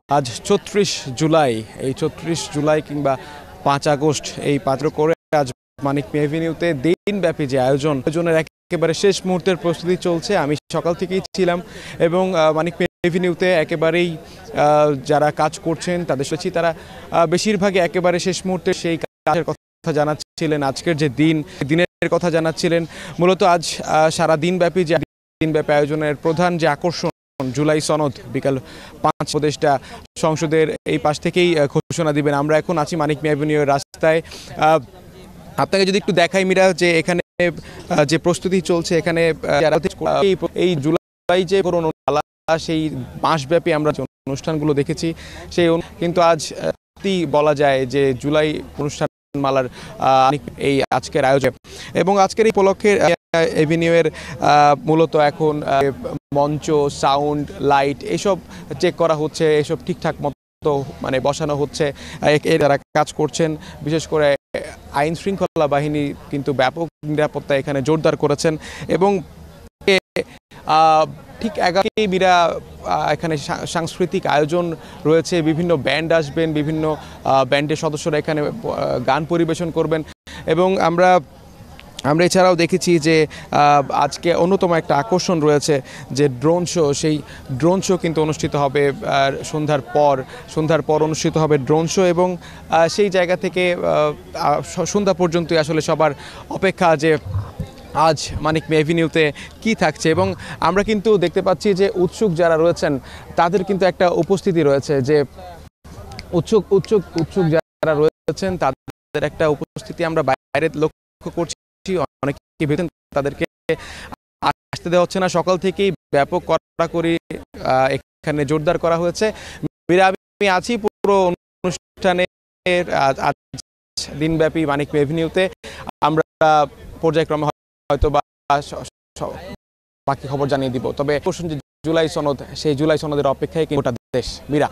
আজ ৩৪ জুলাই, এই ৩৪ জুলাই কিংবা ৫ আগস্ট এই পাত্র করে আজ মানিক মিয়া এভিনিউতে দিনব্যাপী যে আয়োজনের একেবারে শেষ মুহূর্তের প্রস্তুতি চলছে। আমি সকাল থেকেই ছিলাম এবং মানিক মিয়া এভিনিউতে একেবারেই যারা কাজ করছেন তাদের সাথে তারা বেশিরভাগই একেবারে শেষ মুহূর্তে সেই কাজের কথা জানাচ্ছিলেন, আজকের যে দিনের কথা জানাচ্ছিলেন। মূলত আজ সারা দিনব্যাপী আয়োজনের প্রধান যে আকর্ষণ জুলাই সনদ বিকাল ৫ উপদেষ্টা সংসদের এই পাশ থেকেই ঘোষণা দিবেন। আমরা এখন আছি মানিক মিয়া এভিনিউর রাস্তায়। আপনাকে যদি একটু দেখাই মিরা, যে এখানে যে প্রস্তুতি চলছে, এখানে এই জুলাই যে সেই মাসব্যাপী আমরা অনুষ্ঠানগুলো দেখেছি, সেই কিন্তু আজ বলা যায় যে জুলাই অনুষ্ঠান মালার এই আজকের আয়োজন এবং আজকের এই উপলক্ষে এভিনিউয়ের মূলত এখন মঞ্চ, সাউন্ড, লাইট এসব চেক করা হচ্ছে, এসব ঠিকঠাক মতো মানে বসানো হচ্ছে। যারা কাজ করছেন, বিশেষ করে আইন শৃঙ্খলা বাহিনী কিন্তু ব্যাপক নিরাপত্তা এখানে জোরদার করেছেন এবং ঠিক এগারোটায় মিরা এখানে সাংস্কৃতিক আয়োজন রয়েছে, বিভিন্ন ব্যান্ড আসবেন, বিভিন্ন ব্যান্ডের সদস্যরা এখানে গান পরিবেশন করবেন এবং আমরা এছাড়াও দেখেছি যে আজকে অন্যতম একটা আকর্ষণ রয়েছে যে ড্রোন শো। সেই ড্রোন শো কিন্তু অনুষ্ঠিত হবে সন্ধ্যার পর অনুষ্ঠিত হবে ড্রোন শো এবং সেই জায়গা থেকে সন্ধ্যা পর্যন্তই আসলে সবার অপেক্ষা যে আজ মানিক মিয়া এভিনিউতে কী থাকছে। এবং আমরা কিন্তু দেখতে পাচ্ছি যে উৎসুক যারা রয়েছেন তাদের কিন্তু একটা উপস্থিতি রয়েছে, যে উৎসুক যারা রয়েছেন তাদের একটা উপস্থিতি আমরা বাইরে লক্ষ্য করছি। অনেকে ভেবেছেন তাদেরকে আসতে দেওয়া হচ্ছে না, সকাল থেকেই ব্যাপক কড়াকড়ি এখানে জোরদার করা হয়েছে। আমি আছি পুরো অনুষ্ঠানের দিনব্যাপী মানিক মিয়া এভিনিউতে। আমরা পর্যায়ক্রমে হয়তো বা বাকি খবর জানিয়ে দিব। তবে জুলাই সনদ, সেই জুলাই সনদের অপেক্ষায় গোটা দেশ। মীরা।